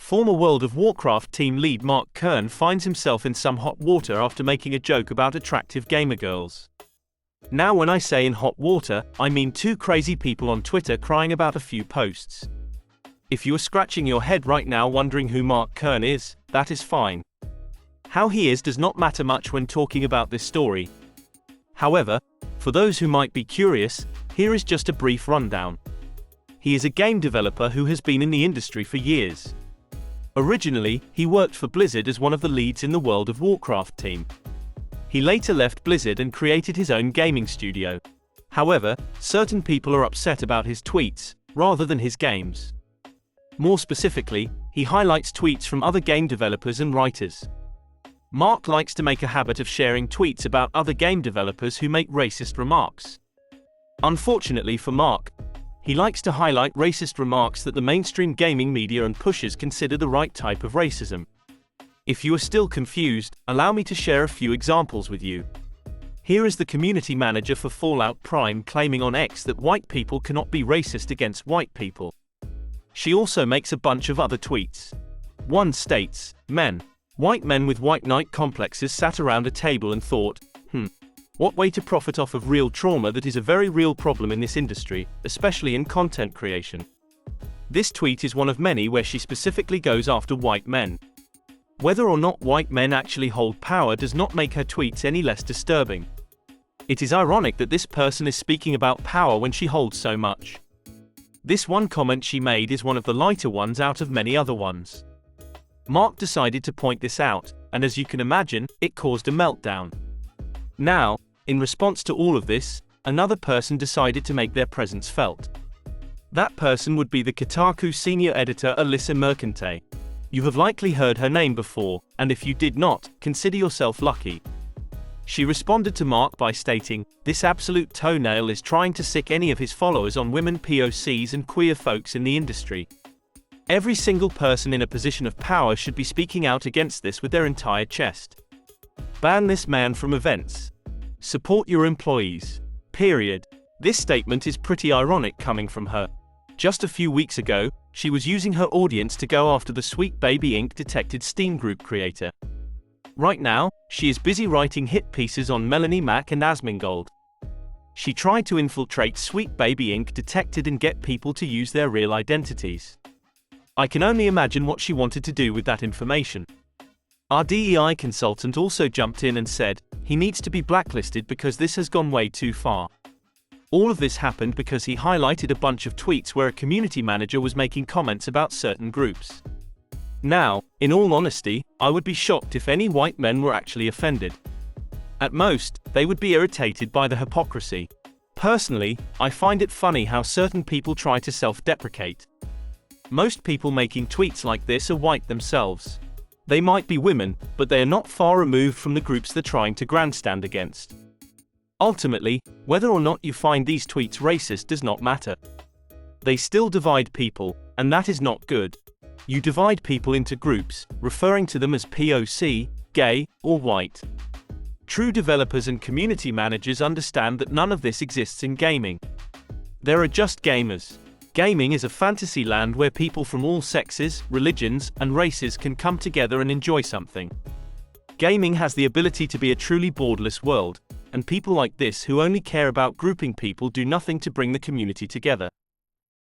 Former World of Warcraft team lead Mark Kern finds himself in some hot water after making a joke about attractive gamer girls. Now when I say in hot water, I mean two crazy people on Twitter crying about a few posts. If you are scratching your head right now wondering who Mark Kern is, that is fine. How he is does not matter much when talking about this story. However, for those who might be curious, here is just a brief rundown. He is a game developer who has been in the industry for years. Originally, he worked for Blizzard as one of the leads in the World of Warcraft team. He later left Blizzard and created his own gaming studio. However, certain people are upset about his tweets, rather than his games. More specifically, he highlights tweets from other game developers and writers. Mark likes to make a habit of sharing tweets about other game developers who make racist remarks. Unfortunately for Mark, he likes to highlight racist remarks that the mainstream gaming media and pushers consider the right type of racism. If you are still confused, allow me to share a few examples with you. Here is the community manager for Fallout Prime claiming on X that white people cannot be racist against white people. She also makes a bunch of other tweets. One states, white men with white knight complexes sat around a table and thought, what way to profit off of real trauma that is a very real problem in this industry, especially in content creation. This tweet is one of many where she specifically goes after white men. Whether or not white men actually hold power does not make her tweets any less disturbing. It is ironic that this person is speaking about power when she holds so much. This one comment she made is one of the lighter ones out of many other ones. Mark decided to point this out, and as you can imagine, it caused a meltdown. Now, in response to all of this, another person decided to make their presence felt. That person would be the Kotaku senior editor Alyssa Mercante. You have likely heard her name before, and if you did not, consider yourself lucky. She responded to Mark by stating, "This absolute toenail is trying to sick any of his followers on women POCs and queer folks in the industry. Every single person in a position of power should be speaking out against this with their entire chest. Ban this man from events. Support your employees. Period." This statement is pretty ironic coming from her. Just a few weeks ago, she was using her audience to go after the Sweet Baby Inc. detected Steam Group creator. Right now, she is busy writing hit pieces on Melanie Mack and Asmongold. She tried to infiltrate Sweet Baby Inc. detected and get people to use their real identities. I can only imagine what she wanted to do with that information. Our DEI consultant also jumped in and said, he needs to be blacklisted because this has gone way too far. All of this happened because he highlighted a bunch of tweets where a community manager was making comments about certain groups. Now, in all honesty, I would be shocked if any white men were actually offended. At most, they would be irritated by the hypocrisy. Personally, I find it funny how certain people try to self-deprecate. Most people making tweets like this are white themselves. They might be women, but they are not far removed from the groups they're trying to grandstand against. Ultimately, whether or not you find these tweets racist does not matter. They still divide people, and that is not good. You divide people into groups, referring to them as POC, gay, or white. True developers and community managers understand that none of this exists in gaming. There are just gamers. Gaming is a fantasy land where people from all sexes, religions, and races can come together and enjoy something. Gaming has the ability to be a truly borderless world, and people like this who only care about grouping people do nothing to bring the community together.